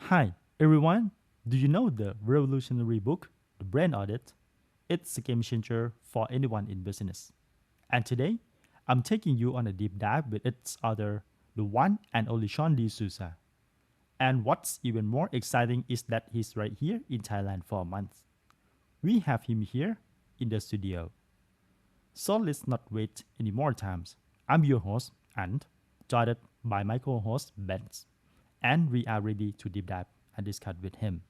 Hi, everyone. Do you know the revolutionary book, The Brain Audit? It's a game changer for anyone in business. And today, I'm taking you on a deep dive with its author, the one and only Sean D. Souza. And what's even more exciting is that he's right here in Thailand for a month. We have him here in the studio. So let's not wait any more times. I'm your host, and joined by my co-host, Ben. And we are ready to deep dive and discuss with him.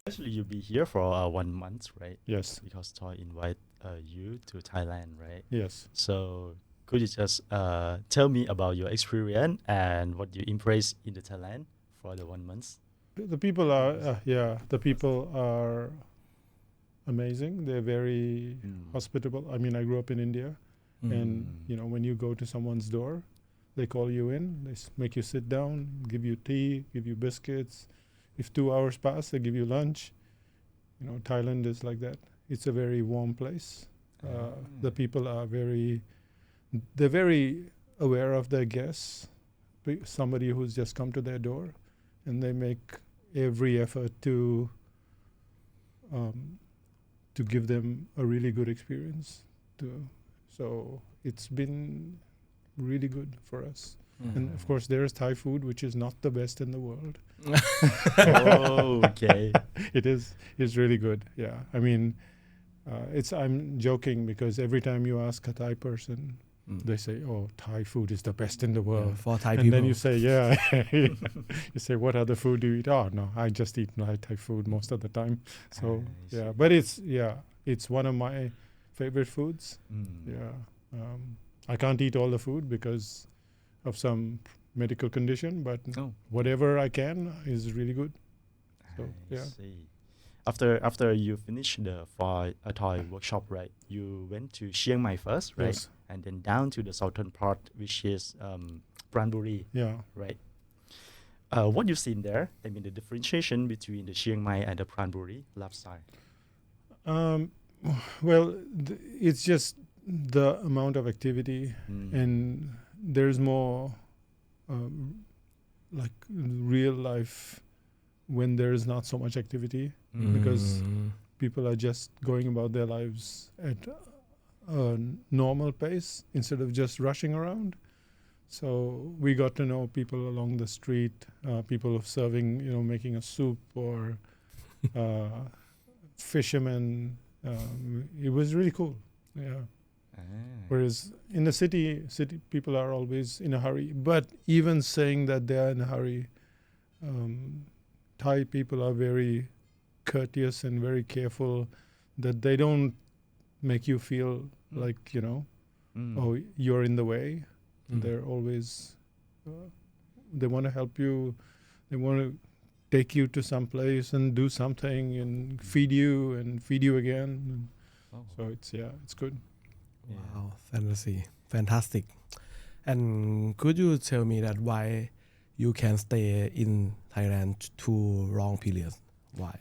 Actually, you'll be here for 1 month, right? Yes, Because Toy invite you to Thailand, right? yes. So could you just tell me about your experience and what you impressed in the Thailand for the 1 month? The people are, the people are amazing. They're very Mm. hospitable. I mean, I grew up in India, and Mm. when you go to someone's door, they call you in. They make you sit down, give you tea, give you biscuits. If 2 hours pass, they give you lunch. Thailand is like that. It's a very warm place. The people are they're very aware of their guests. Somebody who's just come to their door, and they make every effort um, to give them a really good experience. So it's been really good for us. And of course, there's Thai food, which is not the best in the world. Oh, okay. It is. It's really good. Yeah. I mean, I'm joking because every time you ask a Thai person, they say, "Oh, Thai food is the best in the world." For Thai And people. then you say, "Yeah." You say, "What other food do you eat?" "Oh, no, I just eat Thai food most of the time." So I yeah, see. but it's one of my favorite foods. Mm. Yeah, I can't eat all the food because of some medical condition, but Oh, whatever I can is really good. So I yeah, see. After you finish the for a toy workshop, right? You went to Chiang Mai first, right? yes, And then down to the southern part, which is Pranburi, yeah. right? What you seen there? I mean, the differentiation between the Chiang Mai and the Pranburi lifestyle. Um, well, it's just the amount of activity, Mm. and there's more like real life when there is not so much activity, because people are just going about their lives at a normal pace instead of just rushing around. So we got to know people along the street, people serving, making a soup, or fishermen. It was really cool. Yeah. Ah. Whereas in the city people are always in a hurry. But even saying that they are in a hurry, Thai people are very courteous and very careful that they don't make you feel like, Mm. oh, you're in the way. Mm. They're always, they want to help you. They want to take you to some place and do something and feed you again. Oh. So it's good. Yeah. Wow, fantastic. And could you tell me that why you can stay in Thailand too long periods? Why?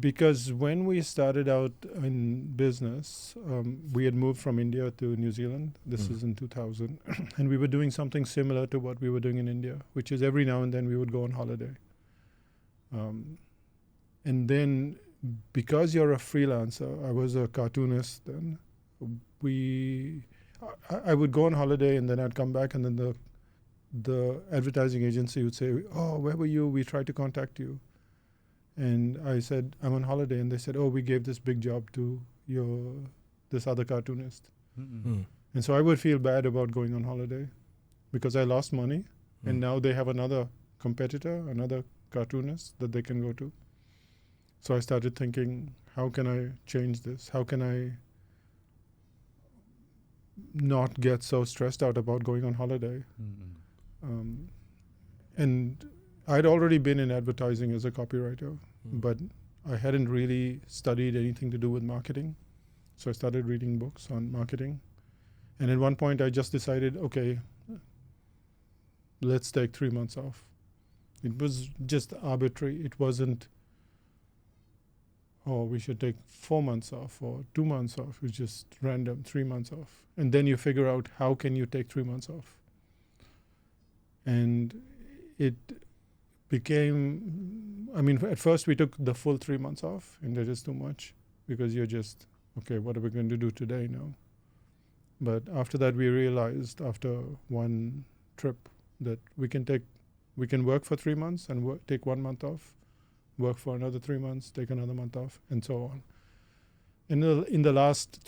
Because when we started out in business, we had moved from India to New Zealand. This is in 2000. And we were doing something similar to what we were doing in India, which is every now and then we would go on holiday. And then because you're a freelancer, I was a cartoonist then, I would go on holiday and then I'd come back, and then the advertising agency would say, "Oh, where were you? We tried to contact you." And I said, "I'm on holiday." And they said, "Oh, we gave this big job to this other cartoonist." Mm. And so I would feel bad about going on holiday because I lost money. And now they have another competitor, another cartoonist that they can go to. So I started thinking, how can I change this? How can I not get so stressed out about going on holiday? Mm. And I'd already been in advertising as a copywriter, but I hadn't really studied anything to do with marketing. So I started reading books on marketing. And at one point I just decided, okay, let's take 3 months off. It was just arbitrary. It wasn't, oh, we should take 4 months off or 2 months off. It's just random, 3 months off. And then you figure out how can you take 3 months off. And it became, I mean, at first we took the full 3 months off, and that is too much because you're just, okay, what are we going to do today now? But after that, we realized after one trip that we can work for 3 months and take 1 month off, work for another 3 months, take another month off, and so on. In the last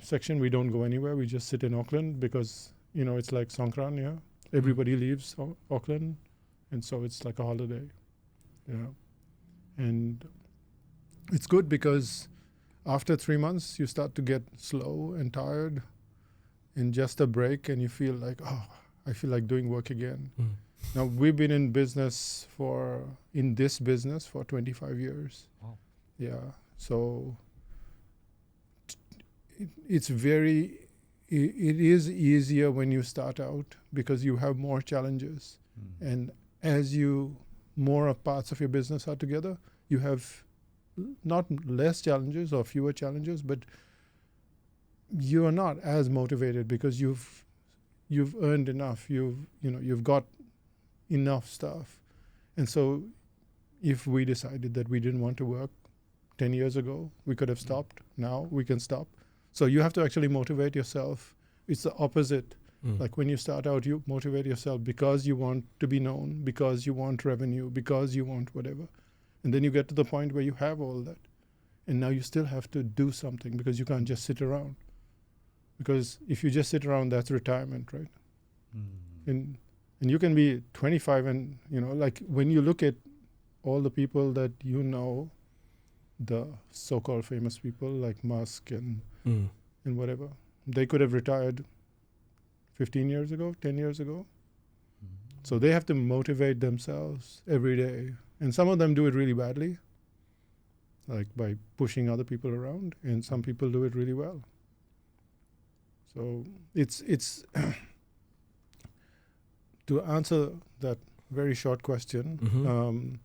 section, we don't go anywhere. We just sit in Auckland because it's like Songkran, yeah. Everybody leaves Auckland, and so it's like a holiday, and it's good because after 3 months you start to get slow and tired, and just a break, and you feel like, I feel like doing work again. Now we've been in this business for 25 years. Wow. Yeah, so it is easier when you start out because you have more challenges. And as more of parts of your business are together, you have not less challenges or fewer challenges, but you are not as motivated because you've earned enough. You've got enough stuff. And so if we decided that we didn't want to work 10 years ago, we could have stopped. Now we can stop. So you have to actually motivate yourself. It's the opposite. Like when you start out, you motivate yourself because you want to be known, because you want revenue, because you want whatever. And then you get to the point where you have all that. And now you still have to do something because you can't just sit around. Because if you just sit around, that's retirement, right? And you can be 25 and, like when you look at all the people that the so-called famous people like Musk and whatever, they could have retired 15 years ago, 10 years ago. So they have to motivate themselves every day. And some of them do it really badly, like by pushing other people around, and some people do it really well. So it's to answer that very short question,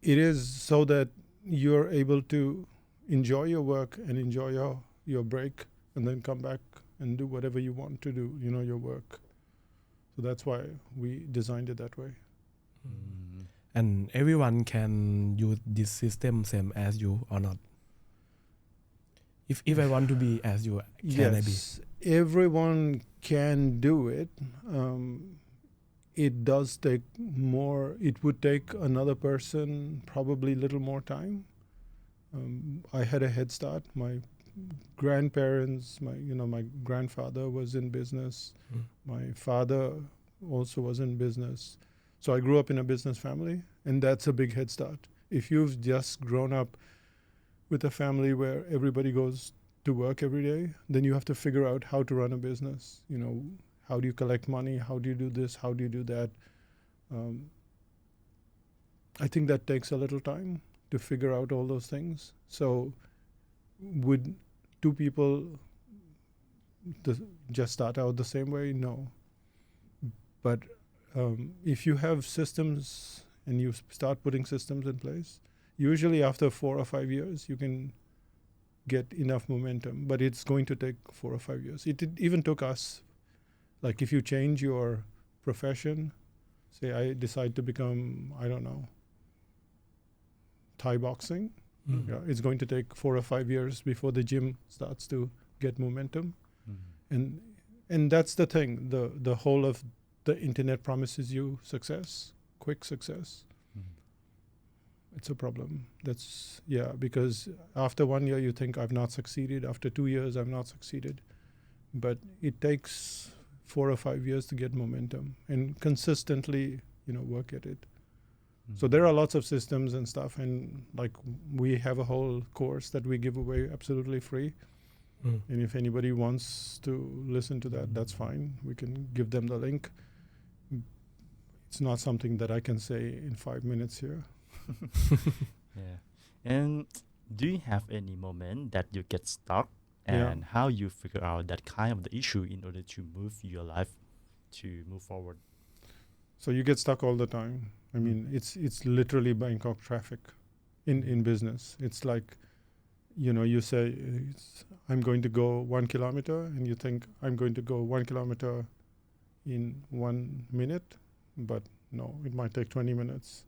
it is so that you're able to enjoy your work and enjoy your break and then come back and do whatever you want to do, your work. So that's why we designed it that way. And everyone can use this system same as you or not? If I want to be as you, can I be? Yes, everyone can do it. It does take more. It would take another person probably a little more time. I had a head start. My grandparents, my grandfather was in business. My father also was in business. So I grew up in a business family, and that's a big head start. If you've just grown up with a family where everybody goes to work every day, then you have to figure out how to run a business. How do you collect money? How do you do this? How do you do that? I think that takes a little time to figure out all those things. So would two people just start out the same way? No. But if you have systems and you start putting systems in place, usually after 4 or 5 years, you can get enough momentum. But it's going to take 4 or 5 years. It even took us, like if you change your profession, say I decide to become, I don't know, Thai boxing, it's going to take 4 or 5 years before the gym starts to get momentum. And that's the thing. The whole of the internet promises you success, quick success. It's a problem. Because after 1 year you think I've not succeeded. After 2 years I've not succeeded. But it takes 4 or 5 years to get momentum and consistently, work at it. So there are lots of systems and stuff, and like we have a whole course that we give away absolutely free. And if anybody wants to listen to that, that's fine. We can give them the link. It's not something that I can say in 5 minutes here. Yeah. And do you have any moment that you get stuck and how you figure out that kind of the issue in order to move your life to move forward? So you get stuck all the time. I mean, it's literally Bangkok traffic in business. It's like, you say, I'm going to go 1 kilometer, and you think I'm going to go 1 kilometer in 1 minute, but No, it might take 20 minutes.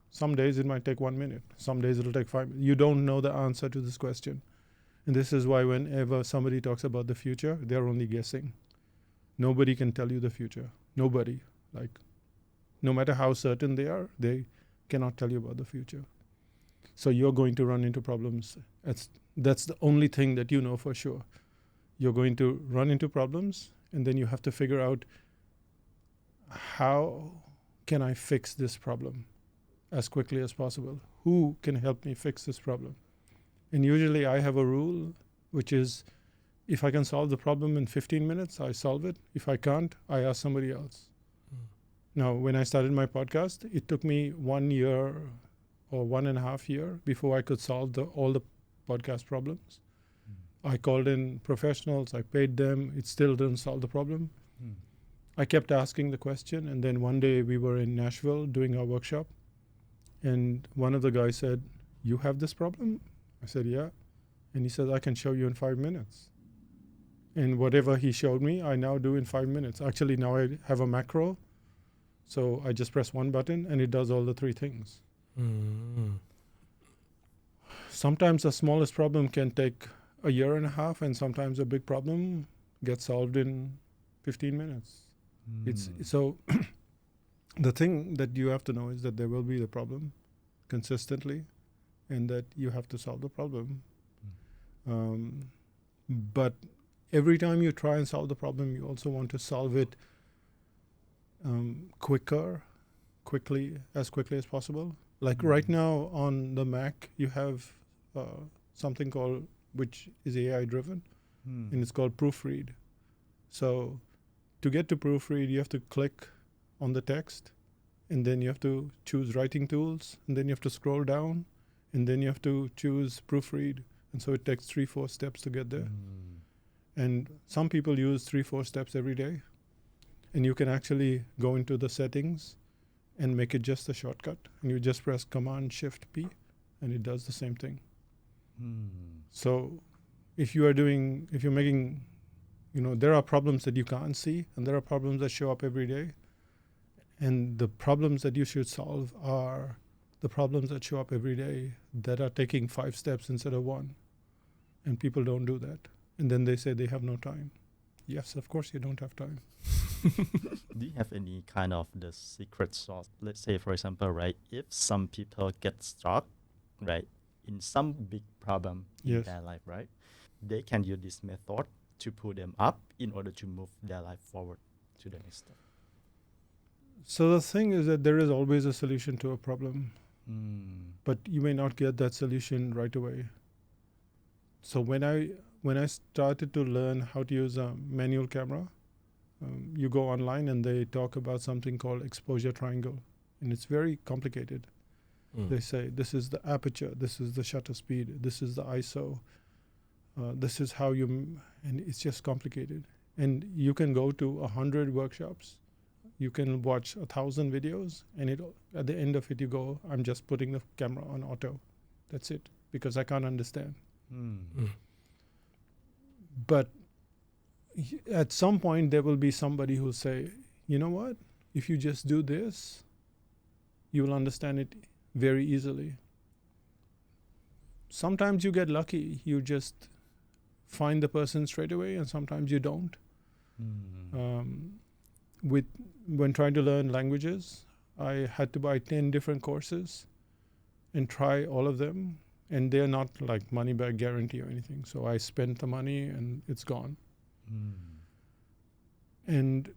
Some days it might take 1 minute. Some days it'll take 5 minutes. You don't know the answer to this question. And this is why whenever somebody talks about the future, they're only guessing. Nobody can tell you the future. Nobody. Like, no matter how certain they are, they cannot tell you about the future. So you're going to run into problems. That's the only thing that you know for sure. You're going to run into problems, and then you have to figure out, how can I fix this problem as quickly as possible? Who can help me fix this problem? And usually I have a rule, which is, if I can solve the problem in 15 minutes, I solve it. If I can't, I ask somebody else. Now, when I started my podcast, it took me 1 year or 1.5 years before I could solve all the podcast problems. I called in professionals, I paid them, it still didn't solve the problem. I kept asking the question, and then one day we were in Nashville doing our workshop, and one of the guys said, "You have this problem?" I said, "Yeah." And he said, "I can show you in 5 minutes." And whatever he showed me, I now do in 5 minutes. Actually, now I have a macro, so I just press one button and it does all the 3 things. Sometimes the smallest problem can take a year and a half, and sometimes a big problem gets solved in 15 minutes. It's so the thing that you have to know is that there will be the problem consistently, and that you have to solve the problem. But every time you try and solve the problem, you also want to solve it as quickly as possible. Like right now on the Mac, you have something called, which is AI driven, and it's called Proofread. So to get to Proofread, you have to click on the text, and then you have to choose writing tools, and then you have to scroll down, and then you have to choose Proofread. And so it takes 3-4 steps to get there. And some people use 3-4 steps every day. And you can actually go into the settings and make it just a shortcut. And you just press Command Shift P, and it does the same thing. So if you're making, there are problems that you can't see, and there are problems that show up every day. And the problems that you should solve are the problems that show up every day that are taking 5 steps instead of 1. And people don't do that. And then they say they have no time. Yes, of course you don't have time. Do you have any kind of the secret sauce? Let's say, for example, right, if some people get stuck, right, in some big problem in Yes. their life, right, they can use this method to pull them up in order to move their life forward to the next step. So the thing is that there is always a solution to a problem, but you may not get that solution right away. So when I started to learn how to use a manual camera, you go online and they talk about something called exposure triangle, and it's very complicated. They say this is the aperture, this is the shutter speed, this is the ISO, this is how and it's just complicated. And you can go to 100 workshops, you can watch 1,000 videos, and at the end of it you go, I'm just putting the camera on auto. That's it, because I can't understand. But at some point there will be somebody who'll say, you know what, if you just do this, you will understand it very easily. Sometimes you get lucky, you just find the person straight away, and sometimes you don't. When trying to learn languages, I had to buy 10 different courses and try all of them, and they're not like money back guarantee or anything. So I spent the money and it's gone. And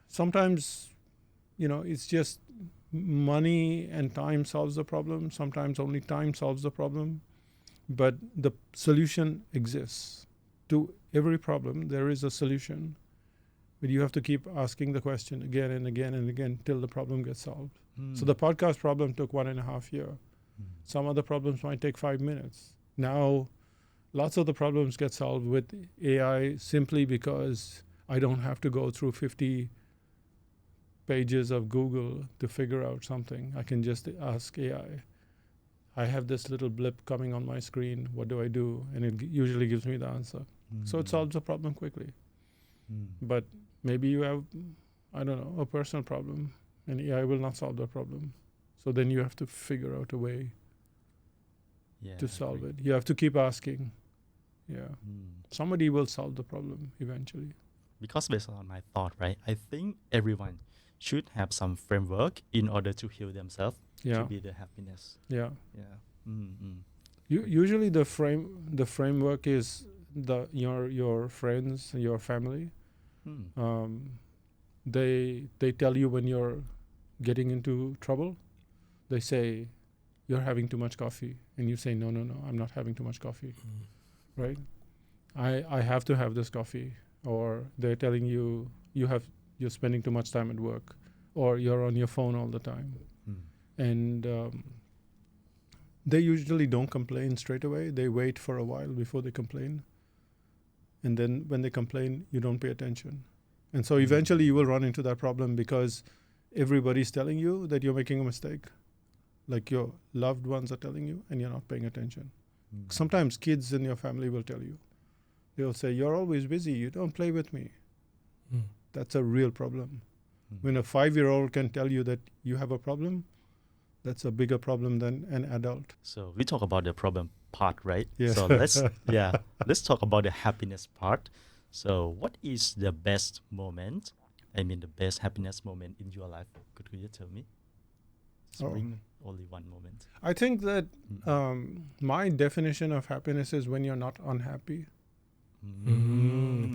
sometimes, it's just money and time solves the problem. Sometimes only time solves the problem, but the solution exists. To every problem, there is a solution, but you have to keep asking the question again and again and again till the problem gets solved. So the podcast problem took 1.5 years. Some other problems might take 5 minutes. Now, lots of the problems get solved with AI simply because I don't have to go through 50 pages of Google to figure out something. I can just ask AI. I have this little blip coming on my screen. What do I do? And it usually gives me the answer. So it solves the problem quickly. But maybe you have, I don't know, a personal problem. and AI will not solve the problem. So then you have to figure out a way Yeah, to I solve agree. it. You have to keep asking. Yeah. Mm. Somebody will solve the problem eventually. Because based on my thought, right, I think everyone should have some framework in order to heal themselves to Yeah. be the happiness. Yeah. Yeah. Mm. Agree. Usually the framework is your friends, your family. Mm. They tell you when you're getting into trouble. They say you're having too much coffee, and you say no, I'm not having too much coffee, right? I have to have this coffee. Or they're telling you you're spending too much time at work, or you're on your phone all the time. Mm. And they usually don't complain straight away. They wait for a while before they complain, and then when they complain, you don't pay attention, and so eventually you will run into that problem because everybody's telling you that you're making a mistake, like your loved ones are telling you, and you're not paying attention. Mm. Sometimes kids in your family will tell you, they'll say, you're always busy, you don't play with me. Mm. That's a real problem. Mm. When a 5-year-old can tell you that you have a problem, that's a bigger problem than an adult. So we talk about the problem part, right? Yes. So let's talk about the happiness part. So what is the best moment? I mean, the best happiness moment in your life. Could you tell me? Just Oh. bring only one moment. I think that Mm. my definition of happiness is when you're not unhappy.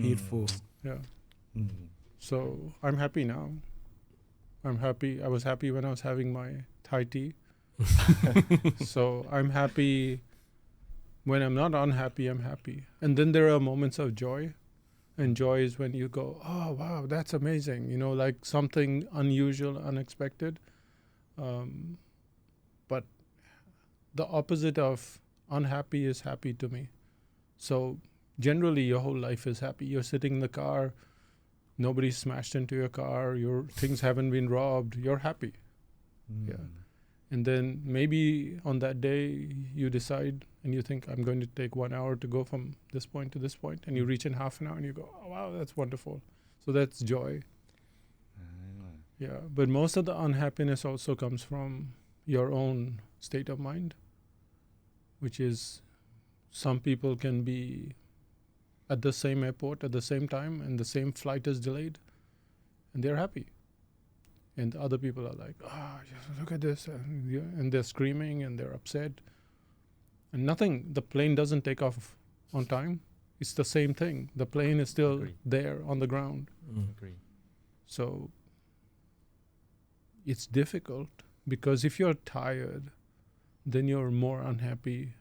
Peaceful. Yeah. Mm. So I'm happy now. I'm happy. I was happy when I was having my Thai tea. So I'm happy. When I'm not unhappy, I'm happy. And then there are moments of joy. And joy is when you go, oh, wow, that's amazing. You know, like something unusual, unexpected. But the opposite of unhappy is happy to me. So generally, your whole life is happy. You're sitting in the car, nobody smashed into your car, your things haven't been robbed, you're happy. Yeah. And then maybe on that day you decide and you think, I'm going to take 1 hour to go from this point to this point, and you reach in half an hour and you go, oh, wow, that's wonderful. So that's joy. Ah. Yeah. But most of the unhappiness also comes from your own state of mind, which is some people can be at the same airport at the same time and the same flight is delayed and they're happy. And other people are like, look at this. And they're screaming and they're upset. And the plane doesn't take off on time. It's the same thing. The plane is still Agree. there on the ground. Agree. So it's difficult because if you're tired, then you're more unhappy.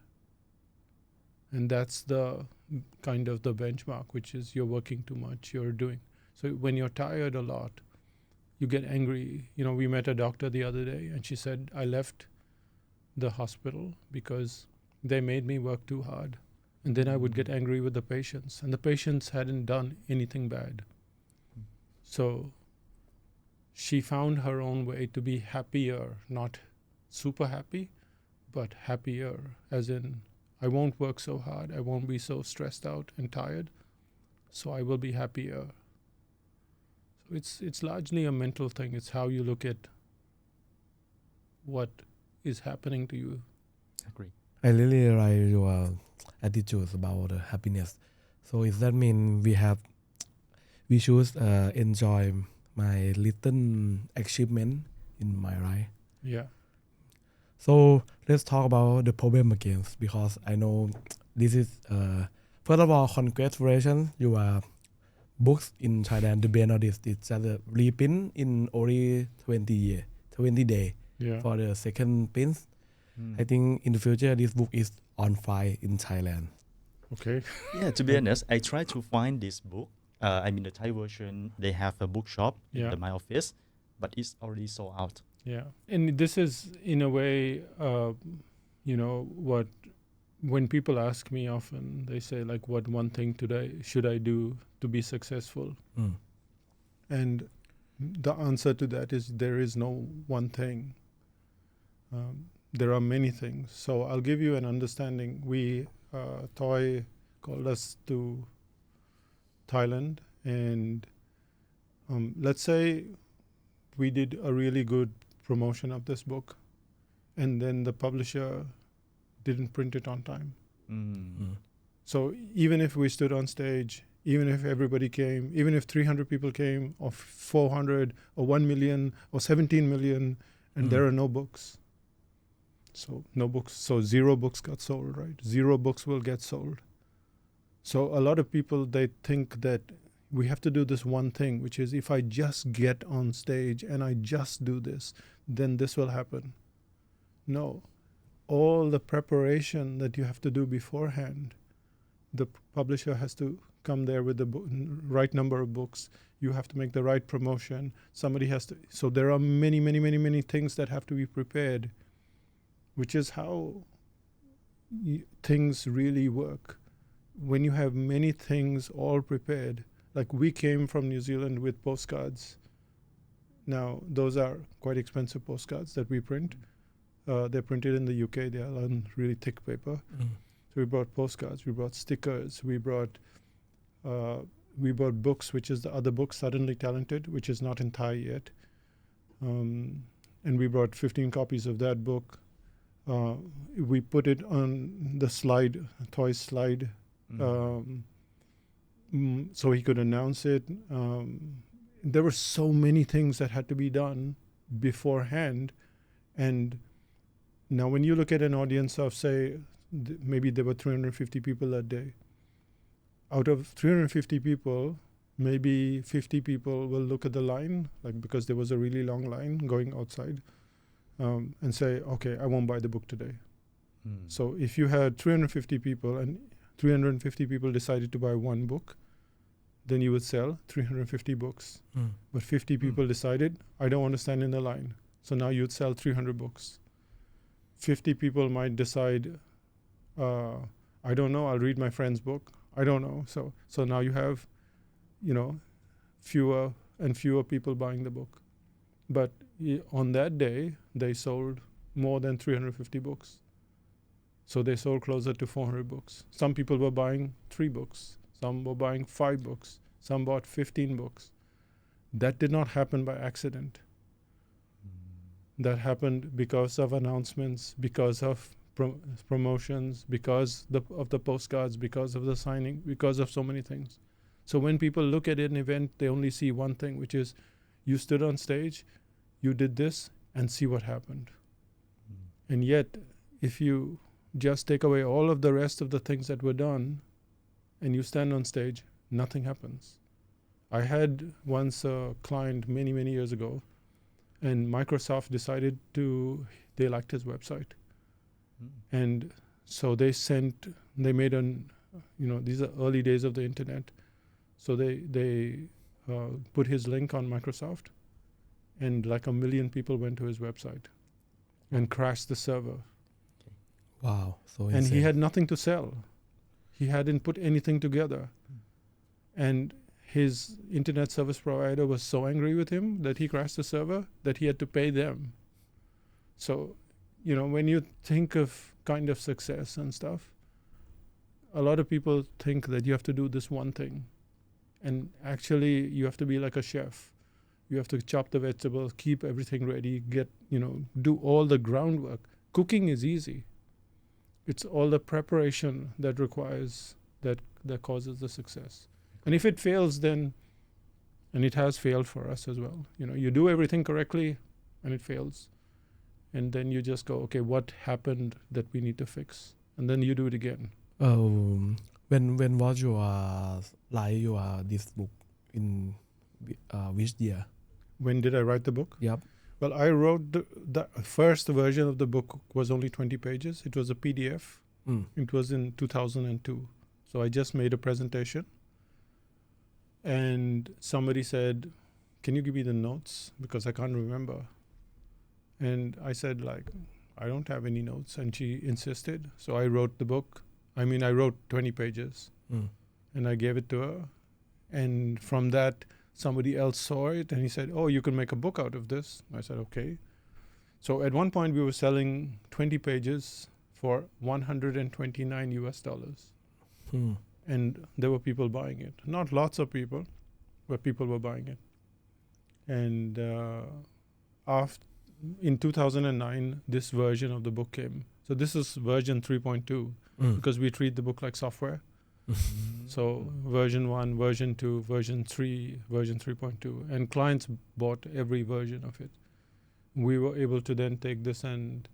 And that's the kind of the benchmark, which is you're working too much, you're doing. So when you're tired a lot, you get angry. You know, we met a doctor the other day and she said, I left the hospital because they made me work too hard. And then I would get angry with the patients. And the patients hadn't done anything bad. So she found her own way to be happier, not super happy, but happier, as in, I won't work so hard, I won't be so stressed out and tired, so I will be happier. So it's largely a mental thing. It's how you look at what is happening to you. Agree. I really like your attitudes about happiness. So does that mean we should enjoy my little achievement in my life? Yeah. So let's talk about the problem again, because I know this is first of all, congratulations, your books in Thailand, The Brain Audit, it's a reprint in only 20 days Yeah. for the second print. I think in the future this book is on fire in Thailand. Okay. Yeah, to be honest, I tried to find this book. I mean, the Thai version, they have a bookshop Yeah. in my office, but it's already sold out. Yeah. And this is, in a way, when people ask me often, they say, like, what one thing today should I do to be successful? Mm. And the answer to that is there is no one thing. There are many things. So I'll give you an understanding. Toy called us to Thailand, and let's say we did a really good promotion of this book, and then the publisher didn't print it on time. So even if we stood on stage, even if everybody came, even if 300 people came, or 400, or 1 million, or 17 million, and there are no books. So no books. So 0 books got sold, right? 0 books will get sold. So a lot of people, they think that we have to do this one thing, which is if I just get on stage and I just do this, then this will happen. No. All the preparation that you have to do beforehand, the publisher has to come there with the right number of books. You have to make the right promotion. Somebody has to. So there are many, many, many, many things that have to be prepared, which is how things really work. When you have many things all prepared, like we came from New Zealand with postcards. Now, those are quite expensive postcards that we print. They're printed in the UK. They are on really thick paper. So we brought postcards, we brought stickers, we brought books, which is the other book, Suddenly Talented, which is not in Thai yet. And we brought 15 copies of that book. We put it on the slide, toy slide, so he could announce it. There were so many things that had to be done beforehand. And now when you look at an audience of, say, maybe there were 350 people that day. Out of 350 people, maybe 50 people will look at the line, like because there was a really long line going outside, and say, okay, I won't buy the book today. So if you had 350 people and 350 people decided to buy one book, then you would sell 350 books. But 50 people decided, I don't want to stand in the line. So now you'd sell 300 books. 50 people might decide, I don't know, I'll read my friend's book. I don't know. So now you have, fewer and fewer people buying the book. But on that day, they sold more than 350 books. So they sold closer to 400 books. Some people were buying 3 books. Some were buying 5 books. Some bought 15 books. That did not happen by accident. That happened because of announcements, because of promotions, because of the postcards, because of the signing, because of so many things. So when people look at an event, they only see one thing, which is you stood on stage, you did this, and see what happened. And yet, if you just take away all of the rest of the things that were done, and you stand on stage, nothing happens. I had once a client many, many years ago, and Microsoft decided they liked his website. And so they made these are early days of the internet. So they put his link on Microsoft, and like 1 million people went to his website and crashed the server. Wow. So And insane. he had nothing to sell. He hadn't put anything together. And his internet service provider was so angry with him that he crashed the server that he had to pay them. So, when you think of kind of success and stuff, a lot of people think that you have to do this one thing. And actually, you have to be like a chef. You have to chop the vegetables, keep everything ready, do all the groundwork. Cooking is easy. It's all the preparation that requires, that causes the success. And if it fails, then, and it has failed for us as well, you do everything correctly and it fails. And then you just go, okay, what happened that we need to fix? And then you do it again. When was your this book in which year? When did I write the book? Yep. Well, I wrote the first version of the book was only 20 pages. It was a PDF. It was in 2002. So I just made a presentation. And somebody said, can you give me the notes? Because I can't remember. And I said, I don't have any notes. And she insisted. So I wrote the book. I wrote 20 pages. And I gave it to her. And from that, somebody else saw it. And he said, oh, you can make a book out of this. I said, okay. So at one point, we were selling 20 pages for $129 US. And there were people buying it. Not lots of people, but people were buying it. And after in 2009, this version of the book came. So this is version 3.2 because we treat the book like software. So version 1, version 2, version 3, version 3.2, and clients bought every version of it. We were able to then take this and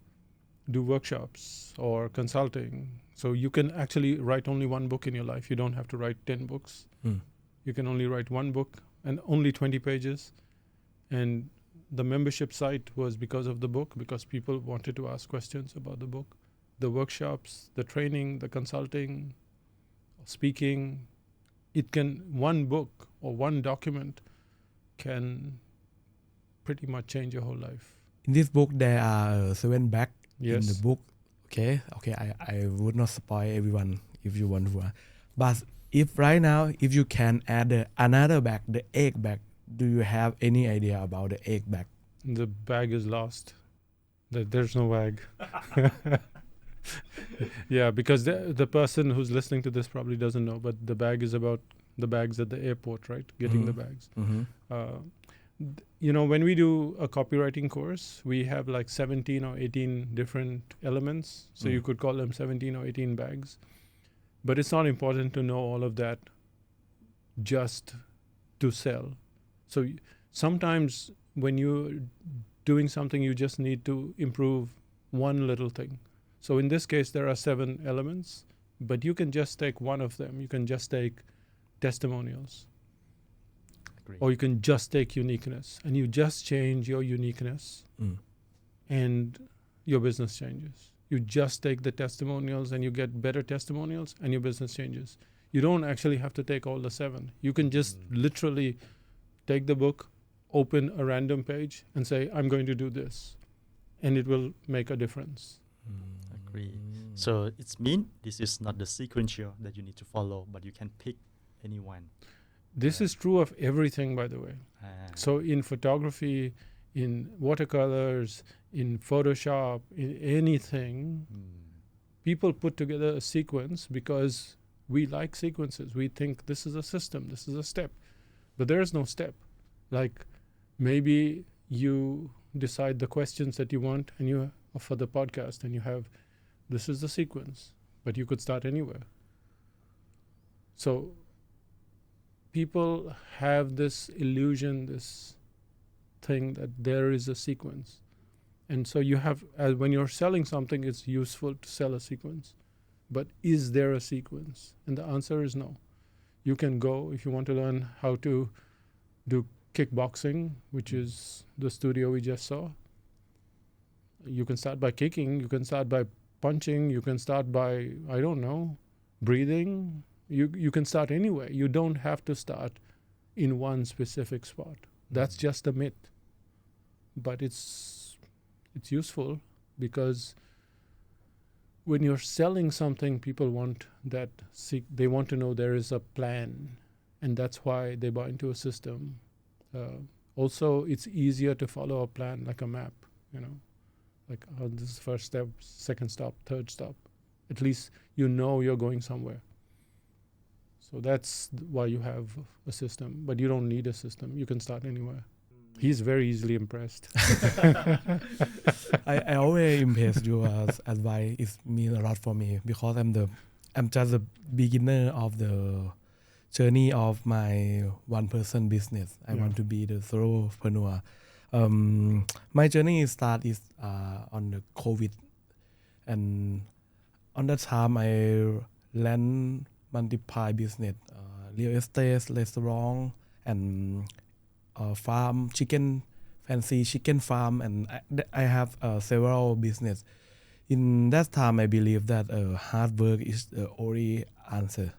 do workshops or consulting. So you can actually write only one book in your life. You don't have to write 10 books. You can only write one book and only 20 pages. And the membership site was because of the book, because people wanted to ask questions about the book. The workshops, the training, the consulting, speaking, one book or one document can pretty much change your whole life. In this book, there are 7 bags in the Yes. book. Okay. I would not spoil everyone if you want to. But if right now, if you can add another bag, the egg bag, do you have any idea about the egg bag? The bag is lost. There's no bag. Yeah, because the person who's listening to this probably doesn't know, but the bag is about the bags at the airport, right? Getting the bags. When we do a copywriting course, we have like 17 or 18 different elements. So you could call them 17 or 18 bags. But it's not important to know all of that just to sell. So sometimes when you're doing something, you just need to improve one little thing. So in this case, there are 7 elements, but you can just take one of them. You can just take testimonials. Or you can just take uniqueness, and you just change your uniqueness and your business changes. You just take the testimonials and you get better testimonials and your business changes. You don't actually have to take all the 7. You can just literally take the book, open a random page and say, I'm going to do this. And it will make a difference. Agree. So it's mean this is not the sequential that you need to follow, but you can pick any one. This is true of everything, by the way. So in photography, in watercolors, in Photoshop, in anything, people put together a sequence because we like sequences. We think this is a system, this is a step. But there is no step. Like maybe you decide the questions that you want and you for the podcast and you have this is the sequence, but you could start anywhere. So people have this illusion, this thing that there is a sequence. And so you have, when you're selling something, it's useful to sell a sequence. But is there a sequence? And the answer is no. You can go, if you want to learn how to do kickboxing, which is the studio we just saw. You can start by kicking, you can start by punching, you can start by, I don't know, breathing. You can start anywhere. You don't have to start in one specific spot. That's just a myth. But it's useful because when you're selling something, people want that. They want to know there is a plan, and that's why they buy into a system. Also, it's easier to follow a plan like a map. Like this is first step, second stop, third stop. At least you know you're going somewhere. So that's why you have a system, but you don't need a system. You can start anywhere. He's very easily impressed. I always impressed your advice. It means a lot for me because I'm just a beginner of the journey of my one-person business. I want to be the solopreneur. My journey is on the COVID, and on that time I ran multiple business, real estate, restaurant, and farm, fancy chicken farm, and I have several business. In that time, I believe that hard work is the only answer,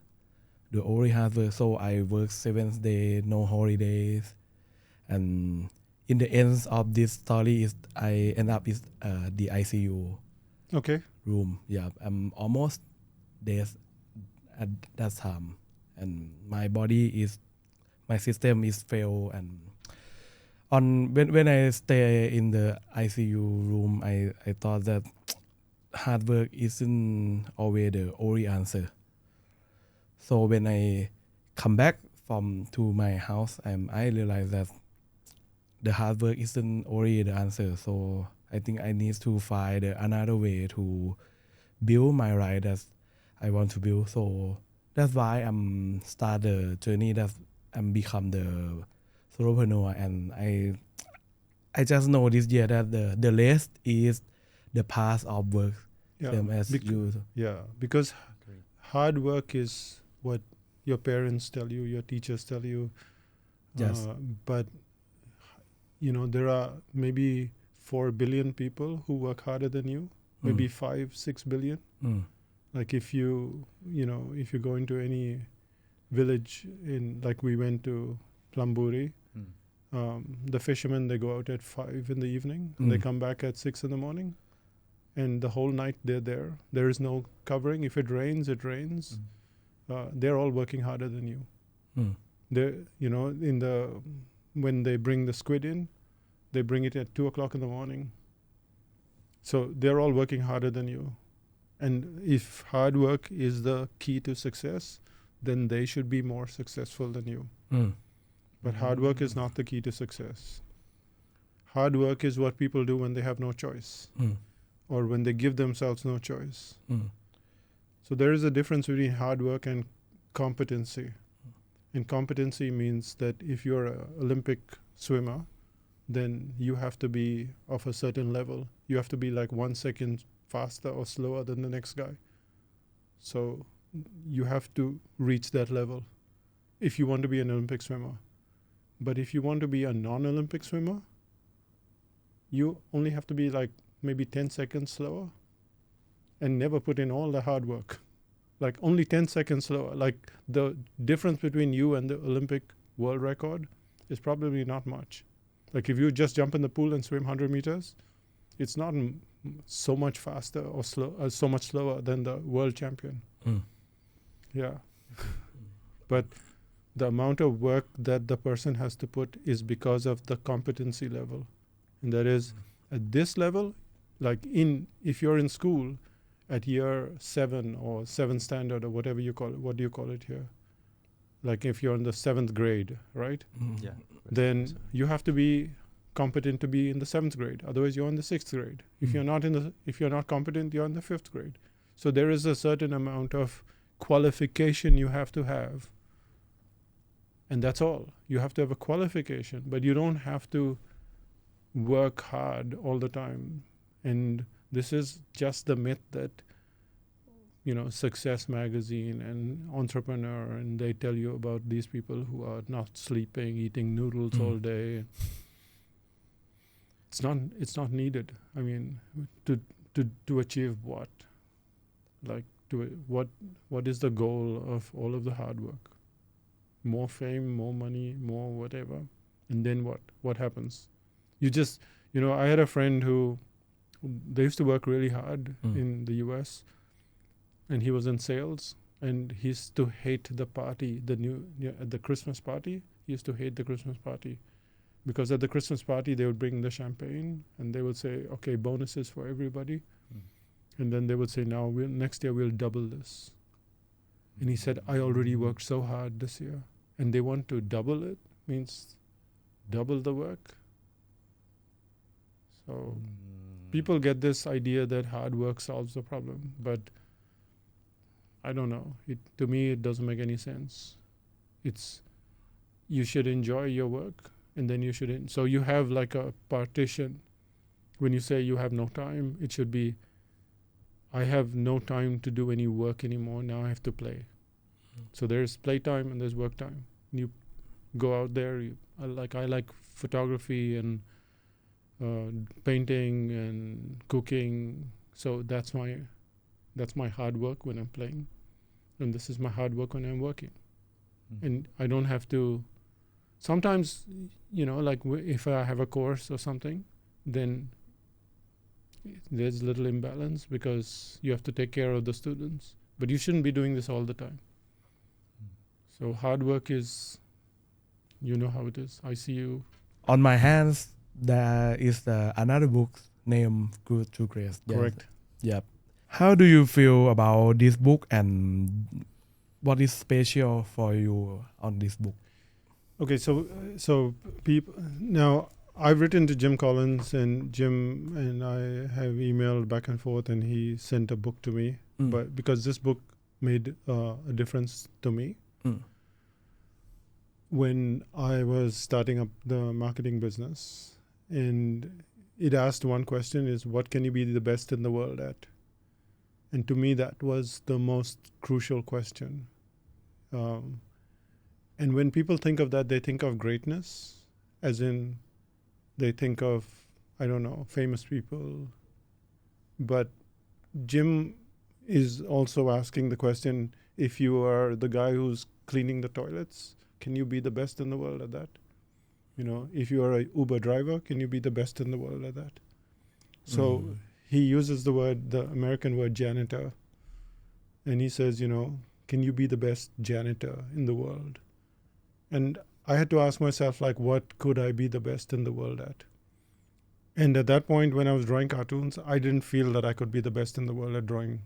the only hard work. So I work 7 days, no holidays, and in the end of this story is I end up is the ICU Okay. room. Yeah, I'm almost dead at that time, and my system is failed. And when I stay in the ICU room, I thought that hard work isn't always the only answer. So when I come back to my house, I realized that the hard work isn't already the answer. So I think I need to find another way to build my life that I want to build. So that's why I'm start the journey that I'm become the solopreneur, and I just know this year that the rest is the path of work, Yeah, same as you. because Great. hard work is what your parents tell you, your teachers tell you. Yes. But there are maybe 4 billion people who work harder than you, maybe 5-6 billion. Mm. Like if you go into any village like we went to Plamburi, the fishermen, they go out at 5 in the evening and they come back at 6 in the morning, and the whole night they're there. There is no covering. If it rains, it rains. They're all working harder than you. Mm. They're when they bring the squid in, they bring it at 2 o'clock in the morning. So they're all working harder than you. And if hard work is the key to success, then they should be more successful than you. Mm. But hard work is not the key to success. Hard work is what people do when they have no choice, Mm. or when they give themselves no choice. Mm. So there is a difference between hard work and competency. And competency means that if you're an Olympic swimmer, then you have to be of a certain level. You have to be like 1 second faster or slower than the next guy. So you have to reach that level if you want to be an Olympic swimmer. But if you want to be a non-Olympic swimmer, you only have to be like maybe 10 seconds slower and never put in all the hard work. Like only 10 seconds slower. Like the difference between you and the Olympic world record is probably not much. Like if you just jump in the pool and swim 100 meters, it's not so much faster or so much slower than the world champion. Mm. Yeah. But the amount of work that the person has to put is because of the competency level. And that is at this level, like if you're in school at year 7 or 7th standard or whatever you call it, what do you call it here? Like if you're in the 7th grade, right? Mm. Yeah. Then you have to be competent to be in the 7th grade. Otherwise you're in the 6th grade. If you're not competent, you're in the 5th grade. So there is a certain amount of qualification you have to have. And that's all. You have to have a qualification, but you don't have to work hard all the time. And this is just the myth that, Success Magazine and Entrepreneur, and they tell you about these people who are not sleeping, eating noodles all day. It's not needed. I mean, to achieve what? Like what is the goal of all of the hard work? More fame, more money, more whatever. And then what? What happens? You just, I had a friend who, they used to work really hard in the US, and he was in sales, and he used to hate the party, the Christmas party. He used to hate the Christmas party because at the Christmas party, they would bring the champagne and they would say, okay, bonuses for everybody. And then they would say, now next year we'll double this. And he said, I already worked so hard this year. And they want to double it, means double the work. So people get this idea that hard work solves the problem. But I don't know. To me, it doesn't make any sense. You should enjoy your work, and then you shouldn't. So you have like a partition. When you say you have no time, it should be, I have no time to do any work anymore. Now I have to play. So there's playtime and there's work time. You go out there. I like photography and painting and cooking. So that's my hard work when I'm playing, and this is my hard work when I'm working. And I don't have to. Sometimes, like if I have a course or something, then there's little imbalance because you have to take care of the students. But you shouldn't be doing this all the time. So hard work is, how it is. I see you. On my hands, there is another book named Good to Great. Yes. Correct. Yep. How do you feel about this book, and what is special for you on this book? Okay, so people now, I've written to Jim Collins, and Jim and I have emailed back and forth, and he sent a book to me. Mm. But because this book made a difference to me Mm. when I was starting up the marketing business, and it asked one question: is what can you be the best in the world at? And to me, that was the most crucial question. And when people think of that, they think of greatness, as in they think of, I don't know, famous people. But Jim is also asking the question, if you are the guy who's cleaning the toilets, can you be the best in the world at that? You know, if you are a Uber driver, can you be the best in the world at that? So he uses the American word janitor, and he says, you know, can you be the best janitor in the world? And I had to ask myself, like, what could I be the best in the world at? And at that point, when I was drawing cartoons, I didn't feel that I could be the best in the world at drawing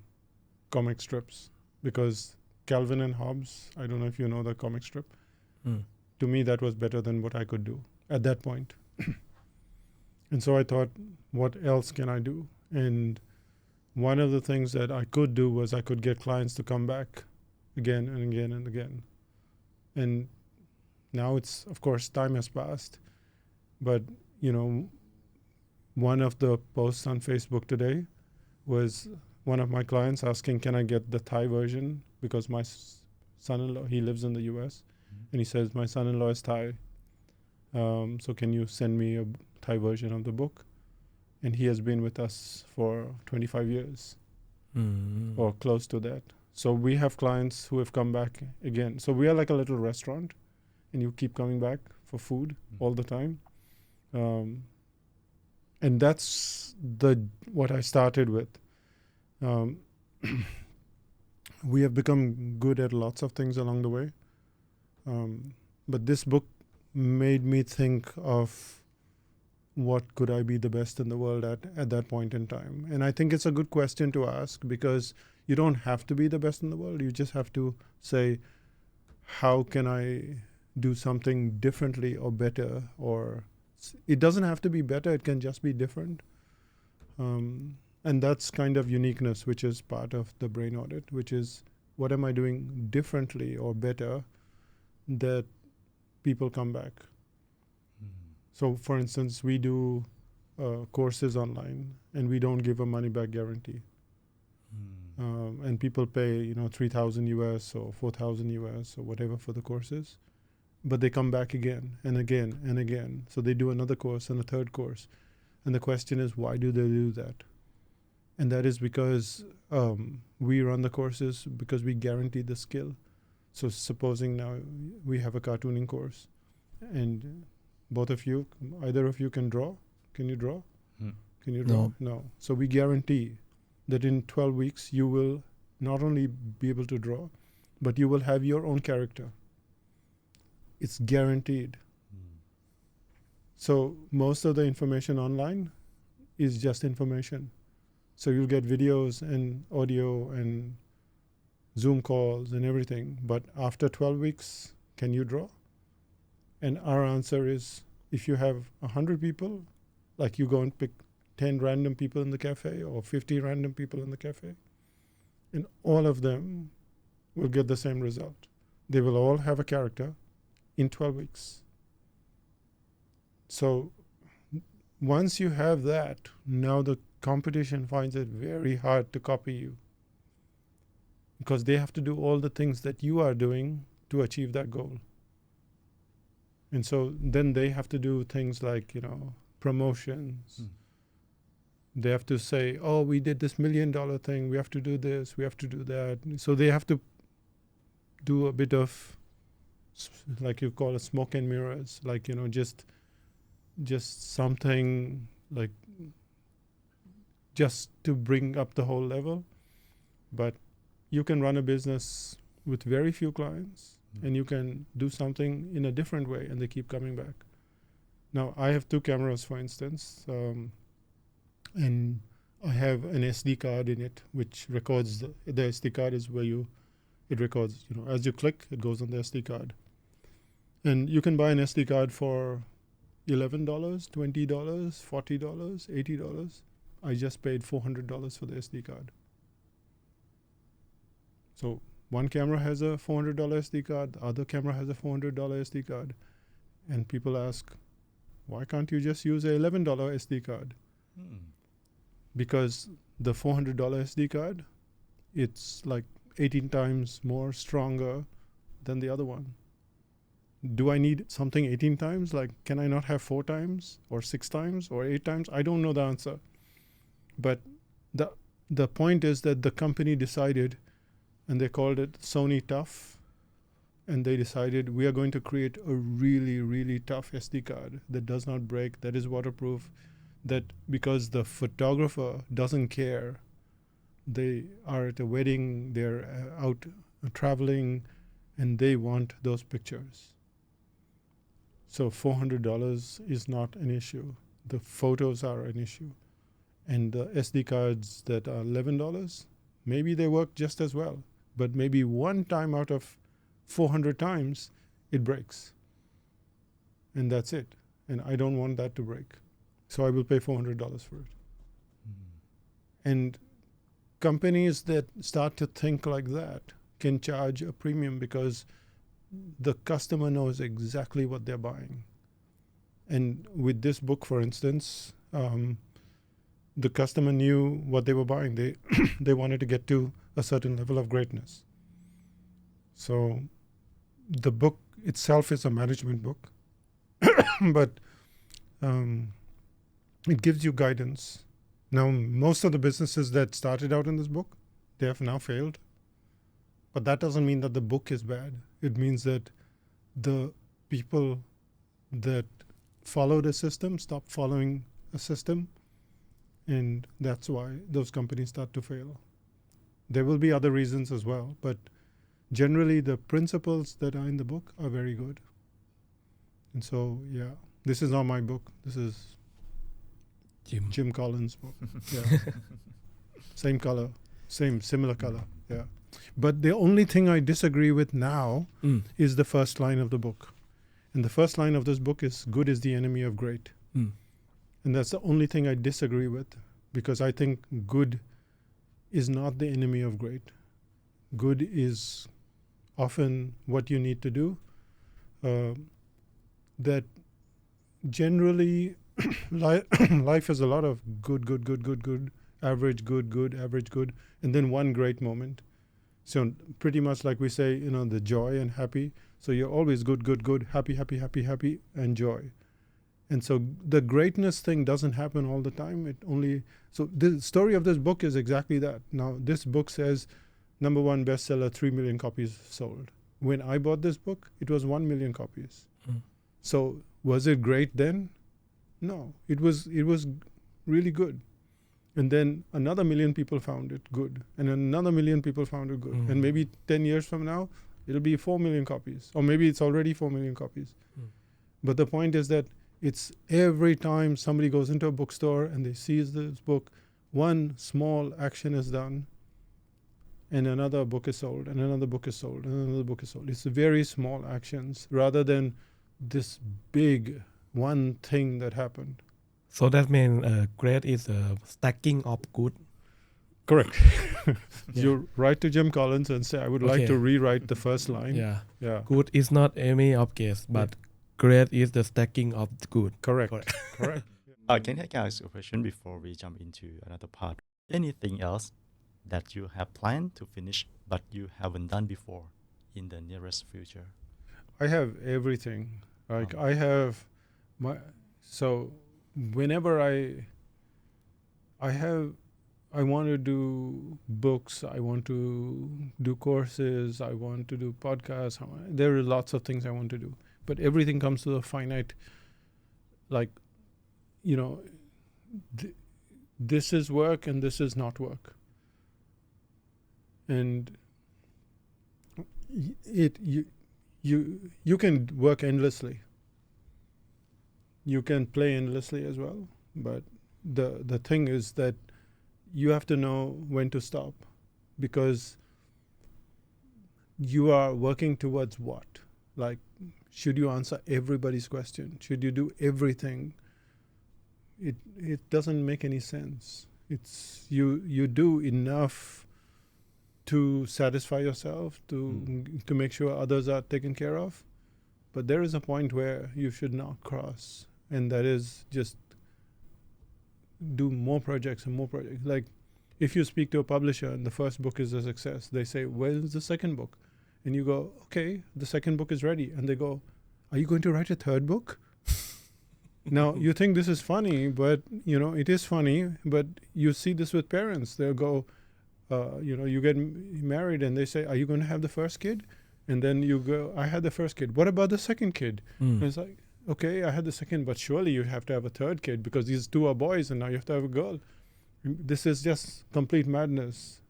comic strips, because Calvin and Hobbes, I don't know if you know the comic strip, to me that was better than what I could do at that point. And so I thought, what else can I do? And one of the things that I could do was I could get clients to come back again and again and again. And now it's, of course, time has passed, but, you know, one of the posts on Facebook today was one of my clients asking, can I get the Thai version? Because my son-in-law, he lives in the US, and he says, my son-in-law is Thai. So can you send me a Thai version of the book? And he has been with us for 25 years or close to that. So we have clients who have come back again. So we are like a little restaurant, and you keep coming back for food all the time. And that's what I started with. We have become good at lots of things along the way. But this book made me think of what could I be the best in the world at that point in time. And I think it's a good question to ask, because you don't have to be the best in the world. You just have to say, how can I do something differently or better? Or it doesn't have to be better. It can just be different. And that's kind of uniqueness, which is part of the brain audit, which is, what am I doing differently or better that people come back? So, for instance, we do courses online, and we don't give a money-back guarantee. And people pay, you know, 3,000 US or 4,000 US or whatever for the courses, but they come back again and again and again. So they do another course and a third course. And the question is, why do they do that? And that is because we run the courses because we guarantee the skill. So supposing now we have a cartooning course, and both of you, either of you can draw. Can you draw? Can you draw? No. So we guarantee that in 12 weeks you will not only be able to draw, but you will have your own character. It's guaranteed. So most of the information online is just information. So you'll get videos and audio and Zoom calls and everything. But after 12 weeks, can you draw? And our answer is, if you have 100 people, like you go and pick 10 random people in the cafe or 50 random people in the cafe, and all of them will get the same result. They will all have a character in 12 weeks. So once you have that, now the competition finds it very hard to copy you, because they have to do all the things that you are doing to achieve that goal. And so then they have to do things like, you know, promotions. They have to say, oh, we did this $1 million thing. We have to do this. We have to do that. So they have to do a bit of, like you call it, smoke and mirrors. Like, you know, just something like, just to bring up the whole level. But you can run a business with very few clients, and you can do something in a different way, and they keep coming back. Now, I have 2 cameras, for instance, and I have an SD card in it, which records, the SD card is where it records, you know, as you click, it goes on the SD card. And you can buy an SD card for $11, $20, $40, $80. I just paid $400 for the SD card. So one camera has a $400 SD card, the other camera has a $400 SD card. And people ask, why can't you just use a $11 SD card? Because the $400 SD card, it's like 18 times more stronger than the other one. Do I need something 18 times? Like, can I not have 4 times or 6 times or 8 times? I don't know the answer. But the point is that the company decided, and they called it Sony Tough, and they decided we are going to create a really, really tough SD card that does not break, that is waterproof, that because the photographer doesn't care. They are at a wedding, they're out traveling, and they want those pictures. So $400 is not an issue. The photos are an issue. And the SD cards that are $11, maybe they work just as well. But maybe one time out of 400 times, it breaks. And that's it. And I don't want that to break. So I will pay $400 for it. And companies that start to think like that can charge a premium because the customer knows exactly what they're buying. And with this book, for instance, the customer knew what they were buying. They wanted to get to a certain level of greatness. So the book itself is a management book, but it gives you guidance. Now, most of the businesses that started out in this book, they have now failed. But that doesn't mean that the book is bad. It means that the people that followed a system stop following a system. And that's why those companies start to fail. There will be other reasons as well, but generally the principles that are in the book are very good. And so, yeah, this is not my book. This is Jim Collins' book. Yeah. Same color, similar color. Yeah. But the only thing I disagree with now is the first line of the book. And the first line of this book is good is the enemy of great. And that's the only thing I disagree with, because I think good is not the enemy of great. Good is often what you need to do. That generally life is a lot of good, average, good, average, good, and then one great moment. So pretty much like we say, the joy and happy. So you're always good, happy, and joy. And so the greatness thing doesn't happen all the time. So the story of this book is exactly that. Now, this book says, #1 bestseller, 3 million copies sold. When I bought this book, it was 1 million copies. So was it great then? No, it was really good. And then another million people found it good. And another million people found it good. And maybe 10 years from now, it'll be 4 million copies. Or maybe it's already 4 million copies. But the point is that it's every time somebody goes into a bookstore and they sees this book, one small action is done, and another book is sold, and another book is sold, and another book is sold. It's very small actions rather than this big one thing that happened. So that means great is stacking of good. Correct. You write to Jim Collins and say, I would like to rewrite the first line. Yeah. Good is not enemy of great, but great is the stacking of good. Correct. Can I ask a question before we jump into another part? Anything else that you have planned to finish but you haven't done before in the nearest future? I have everything. Like I have whenever I want to do books, I want to do courses, I want to do podcasts. There are lots of things I want to do, but everything comes to a finite, this is work and this is not work. And you can work endlessly. You can play endlessly as well, but the thing is that you have to know when to stop, because you are working towards what? Like Should you answer everybody's question? Should you do everything? It doesn't make any sense. It's you do enough to satisfy yourself, to make sure others are taken care of, but there is a point where you should not cross, and that is just do more projects and more projects. Like if you speak to a publisher and the first book is a success, they say, where's the second book? And you go, okay, the second book is ready. And they go, are you going to write a third book? Now, you think this is funny, but, it is funny, but you see this with parents. They'll go, you get married and they say, are you going to have the first kid? And then you go, I had the first kid. What about the second kid? And it's like, okay, I had the second, but surely you have to have a third kid because these two are boys and now you have to have a girl. This is just complete madness.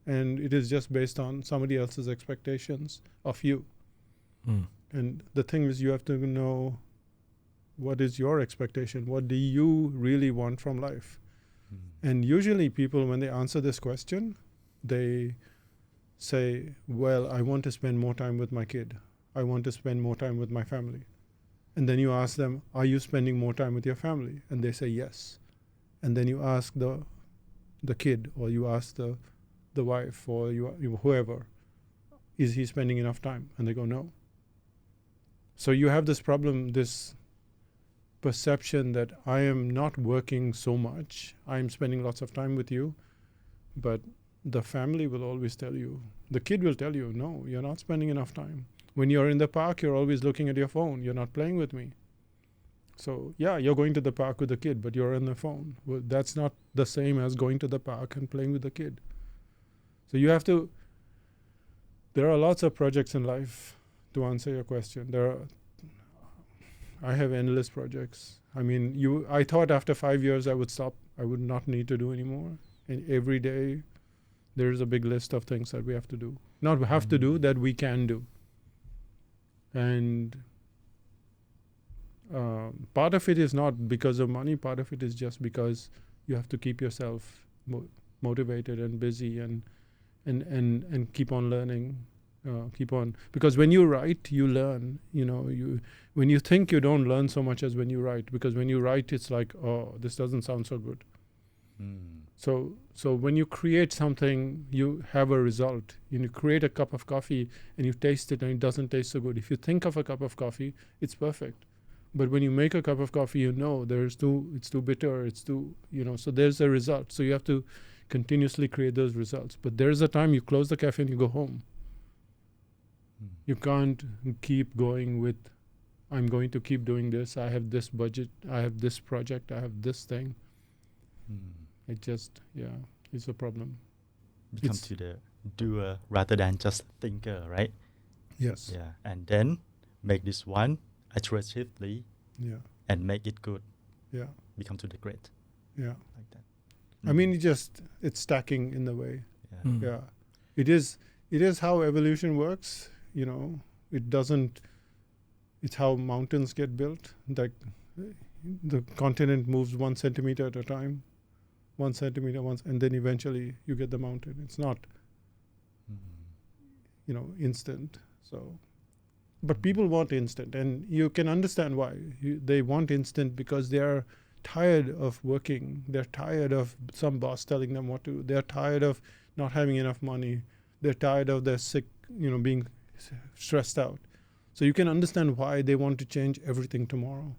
And it is just based on somebody else's expectations of you. And the thing is, you have to know what is your expectation? What do you really want from life? And usually people, when they answer this question, they say, well, I want to spend more time with my kid. I want to spend more time with my family. And then you ask them, are you spending more time with your family? And they say yes. And then you ask the kid, or you ask the wife, or you whoever, is he spending enough time? And they go, no. So you have this problem, this perception that I am not working so much, I am spending lots of time with you, but the family will always tell you, the kid will tell you, no, you're not spending enough time. When you're in the park, you're always looking at your phone, you're not playing with me. So yeah, you're going to the park with the kid, but you're on the phone. Well, that's not the same as going to the park and playing with the kid. So you have to, there are lots of projects in life. To answer your question, I have endless projects. I mean, I thought after 5 years I would stop. I would not need to do anymore. And every day there's a big list of things that we have to do. Not have to do, that we can do. And part of it is not because of money. Part of it is just because you have to keep yourself motivated and busy and keep on learning. Because when you write, you learn. When you think, you don't learn so much as when you write, because when you write, it's like, oh, this doesn't sound so good. So when you create something, you have a result. You create a cup of coffee and you taste it and it doesn't taste so good. If you think of a cup of coffee, it's perfect. But when you make a cup of coffee, it's too bitter, it's too, so there's a result. So you have to continuously create those results. But there's a time you close the cafe and you go home. You can't keep going with, I'm going to keep doing this. I have this budget. I have this project. I have this thing. It just, it's a problem. Become to the doer rather than just thinker, right? Yes. Yeah. And then make this one iteratively Yeah. and make it good. Yeah. Become to the great. Yeah. Like that. I mean, it's stacking in the way. Yeah. Yeah. It is how evolution works. It's how mountains get built. Like the continent moves 1 centimeter at a time, 1 centimeter once, and then eventually you get the mountain. It's not, instant. So, but people want instant, and you can understand why. They want instant because they are tired of working. They're tired of some boss telling them what to do. They're tired of not having enough money. They're tired of their sick, being stressed out. So you can understand why they want to change everything tomorrow.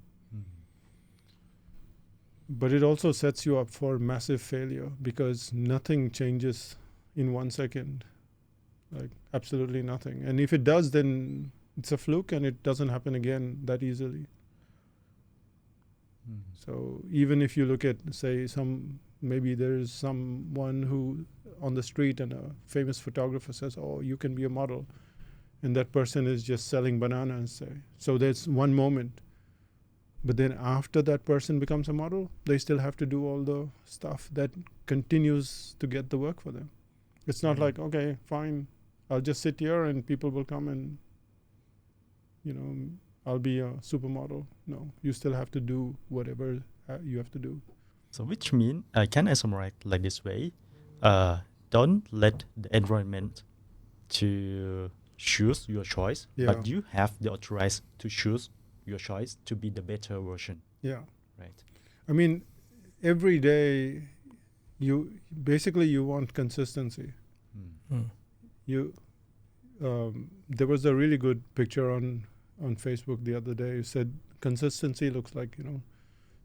But it also sets you up for massive failure because nothing changes in 1 second. Like absolutely nothing. And if it does, then it's a fluke and it doesn't happen again that easily. So even if you look at, say, maybe there's someone who on the street and a famous photographer says, oh, you can be a model. And that person is just selling bananas, say. So there's one moment. But then after that person becomes a model, they still have to do all the stuff that continues to get the work for them. It's not like, okay, fine, I'll just sit here and people will come and, I'll be a supermodel. No, you still have to do whatever you have to do. So which mean, can I summarize like this way? Don't let the environment to choose your choice, Yeah. but you have the authorized to choose your choice to be the better version, Yeah. right? I mean, every day you basically you want consistency. Mm. You there was a really good picture on Facebook the other day. It said consistency looks like,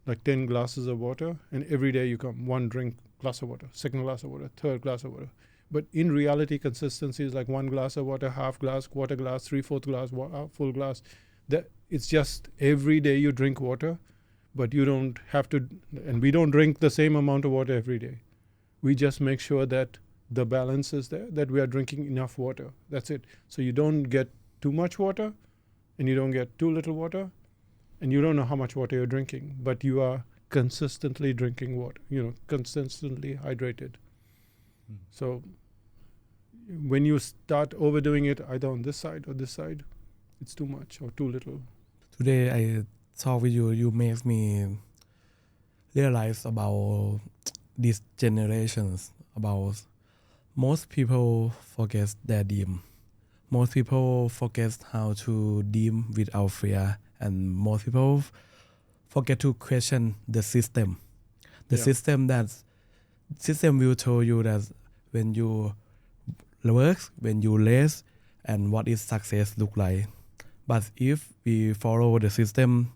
like 10 glasses of water, and every day you come one drink, glass of water, second glass of water, third glass of water. But in reality, consistency is like one glass of water, half glass, quarter glass, 3/4 glass, full glass. That it's just every day you drink water, but you don't have to, and we don't drink the same amount of water every day. We just make sure that the balance is there, that we are drinking enough water. That's it. So you don't get too much water, and you don't get too little water, and you don't know how much water you're drinking, but you are consistently drinking water, consistently hydrated. So when you start overdoing it either on this side or this side, it's too much or too little. Today I talk with you. You make me realize about these generations. About most people forget their dream. Most people forget how to deal without fear, and most people forget to question the system. The Yeah. system will tell you that when you work, when you rest, and what is success look like. But if we follow the system,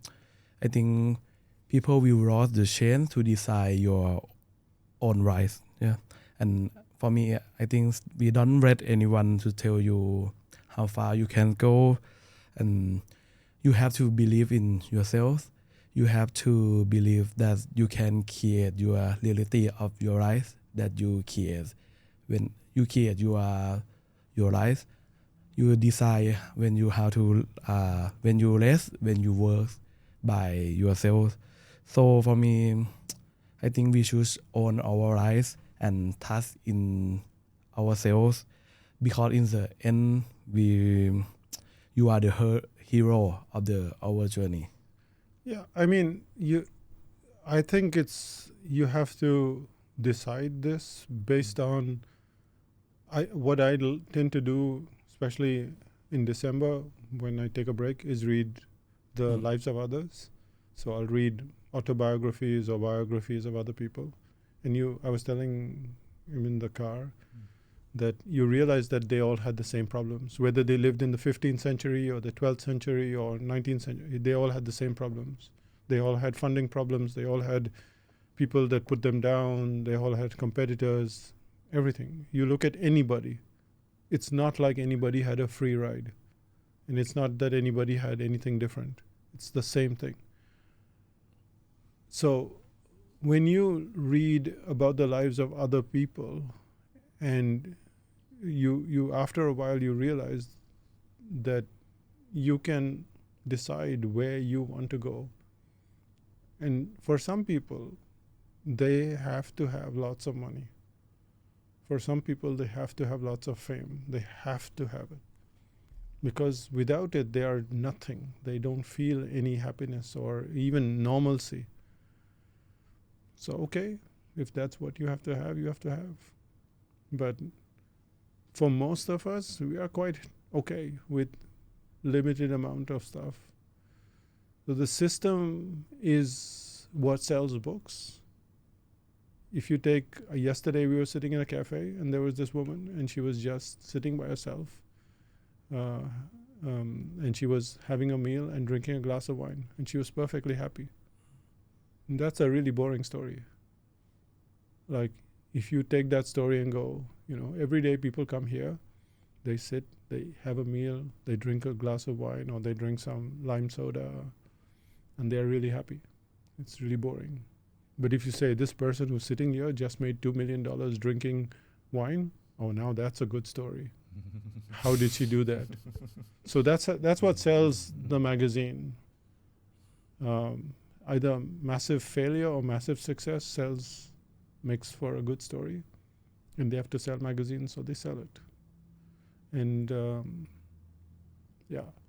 I think people will lose the chance to decide your own rights. Yeah, and for me, I think we don't let anyone to tell you how far you can go, and you have to believe in yourself. You have to believe that you can create your reality of your life that you create. When you create your life, you decide when you how to when you rest, when you work by yourself. So for me, I think we should own our lives and trust in ourselves, because in the end, you are the hero of our journey. Yeah, I mean, I think you have to decide this based on what I tend to do, especially in December when I take a break, is read the lives of others. So I'll read autobiographies or biographies of other people. And I was telling him in the car that you realize that they all had the same problems, whether they lived in the 15th century or the 12th century or 19th century. They all had the same problems. They all had funding problems. They all had people that put them down. They all had competitors, everything. You look at anybody, it's not like anybody had a free ride. And it's not that anybody had anything different. It's the same thing. So when you read about the lives of other people, and you after a while you realize that you can decide where you want to go. And for some people, they have to have lots of money. For some people, they have to have lots of fame. They have to have it. Because without it, they are nothing. They don't feel any happiness or even normalcy. So, okay, if that's what you have to have, you have to have. But for most of us, we are quite okay with limited amount of stuff. So the system is what sells books. If you take, yesterday we were sitting in a cafe and there was this woman and she was just sitting by herself. And she was having a meal and drinking a glass of wine, and she was perfectly happy. And that's a really boring story. Like, if you take that story and go, every day people come here, they sit, they have a meal, they drink a glass of wine or they drink some lime soda, and they're really happy. It's really boring. But if you say this person who's sitting here just made $2 million drinking wine, oh, now that's a good story. How did she do that? So that's what sells the magazine. Either massive failure or massive success makes for a good story, and they have to sell magazines, so they sell it. And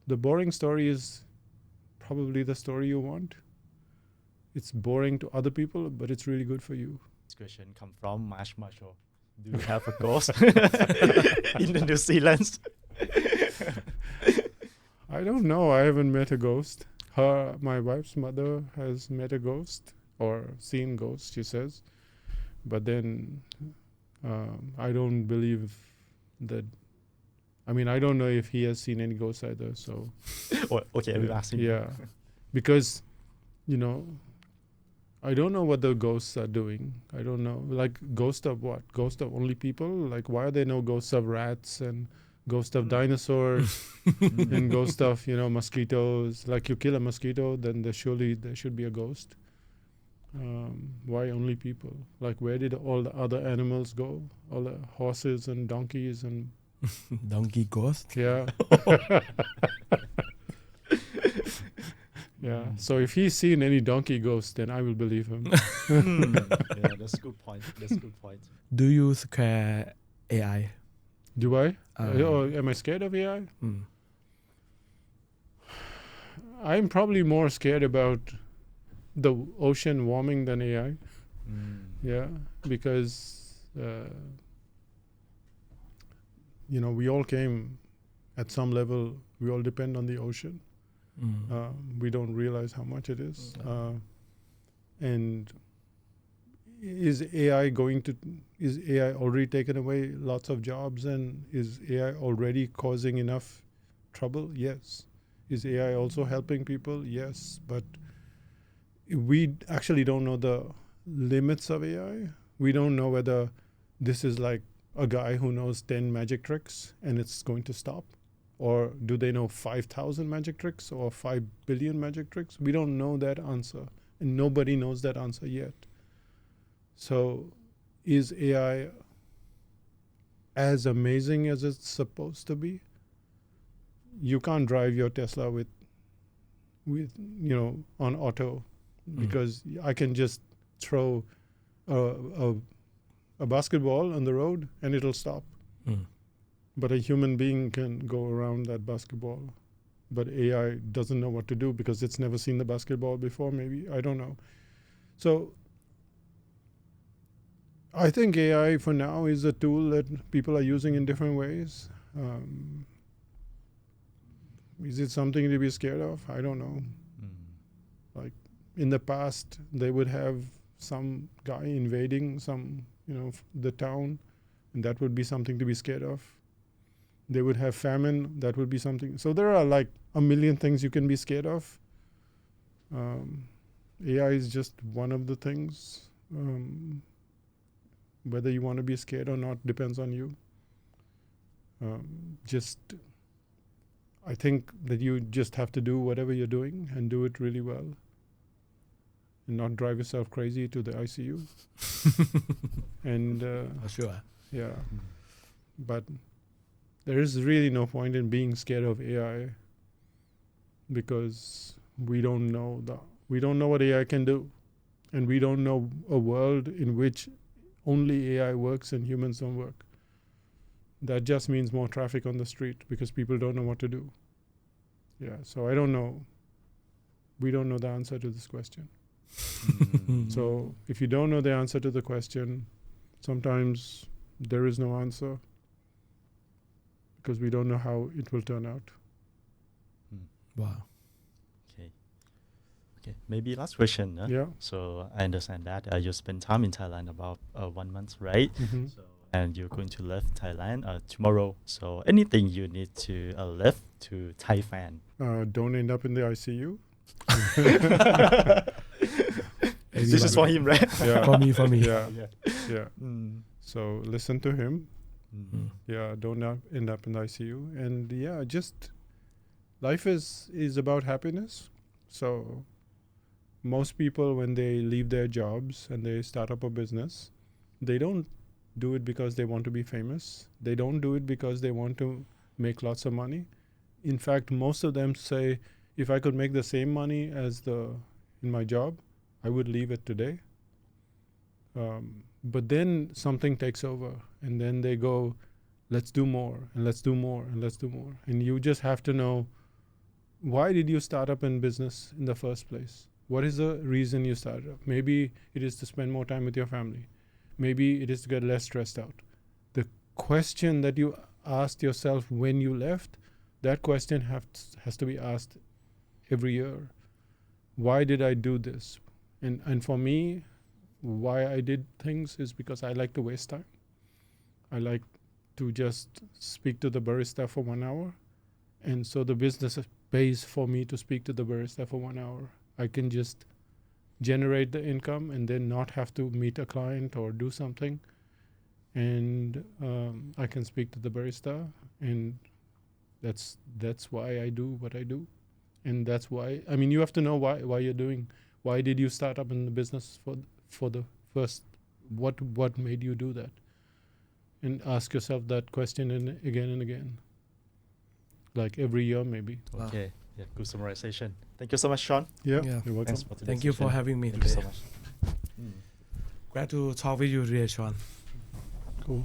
the boring story is probably the story you want. It's boring to other people, but it's really good for you. This question comes from Marshall. Do you have a ghost in the New Zealand? I don't know. I haven't met a ghost. My wife's mother has met a ghost or seen ghosts, she says. But then I don't believe that. I mean, I don't know if he has seen any ghosts either. So, Okay, we're asking you. yeah. Because, you know, I don't know what the ghosts are doing. I don't know. Like, ghost of what? Ghost of only people? Like, why are there no ghosts of rats and ghost of dinosaurs and ghost of, you know, mosquitoes? Like, you kill a mosquito, then there should be a ghost. Why only people? Like, where did all the other animals go? All the horses and donkeys and Donkey ghost. yeah. Yeah. So if he's seen any donkey ghost, then I will believe him. Yeah, that's a good point. That's a good point. Do you scare AI? Do I? Um, Or am I scared of AI? mm, I'm probably more scared about the ocean warming than AI. Yeah, because you know, we all came at some level. We all depend on the ocean. We don't realize how much it is. And is AI already taken away lots of jobs, and is AI already causing enough trouble? Yes. Is AI also helping people? Yes. But we actually don't know the limits of AI. We don't know whether this is like a guy who knows 10 magic tricks and it's going to stop. Or do they know 5,000 magic tricks or 5 billion magic tricks? We don't know that answer. And nobody knows that answer yet. So is AI as amazing as it's supposed to be? You can't drive your Tesla with you know, on auto, because I can just throw a basketball on the road and it'll stop. But a human being can go around that basketball. But AI doesn't know what to do because it's never seen the basketball before, maybe. I don't know. So I think AI for now is a tool that people are using in different ways. Is it something to be scared of? I don't know. Like in the past, they would have some guy invading the town, and that would be something to be scared of. They would have famine, that would be something. So there are like a million things you can be scared of. AI is just one of the things. Whether you want to be scared or not depends on you. I think that you just have to do whatever you're doing and do it really well. And not drive yourself crazy to the ICU. And for sure. yeah, but there is really no point in being scared of AI, because we don't know what AI can do, and we don't know a world in which only AI works and humans don't work. That just means more traffic on the street because people don't know what to do. Yeah, so I don't know. We don't know the answer to this question. So if you don't know the answer to the question, sometimes there is no answer because we don't know how it will turn out. Wow. Okay, maybe last question. Yeah. So I understand that you spent time in Thailand about 1 month, right? Mm-hmm. And you're going to leave Thailand tomorrow. So anything you need to leave to Thai fan? Don't end up in the ICU. This is for him, right? Yeah. For me. Yeah. Yeah. So listen to him. Yeah, don't end up in the ICU. And yeah, just life is about happiness. So most people, when they leave their jobs and they start up a business, they don't do it because they want to be famous. They don't do it because they want to make lots of money. In fact, most of them say, if I could make the same money as in my job, I would leave it today. But then something takes over, and then they go, let's do more, and let's do more, and let's do more. And you just have to know, why did you start up in business in the first place? What is the reason you started up? Maybe it is to spend more time with your family. Maybe it is to get less stressed out. The question that you asked yourself when you left that question has to be asked every year. Why did I do this? And for me, why I did things is because I like to waste time. I like to just speak to the barista for 1 hour, and so the business pays for me to speak to the barista for 1 hour. I can just generate the income and then not have to meet a client or do something, and I can speak to the barista, and that's why I do what I do. And that's why, I mean, you have to know why you're doing. Why did you start up in the business for the first? What made you do that? And ask yourself that question and again, like every year maybe. Wow. Okay. Yeah, good summarization. Thank you so much, Sean. Yeah, Yeah. you're welcome. Thanks for today's Thank you for session. having me Thank you today. so much. Glad to talk with you today, Sean. Cool.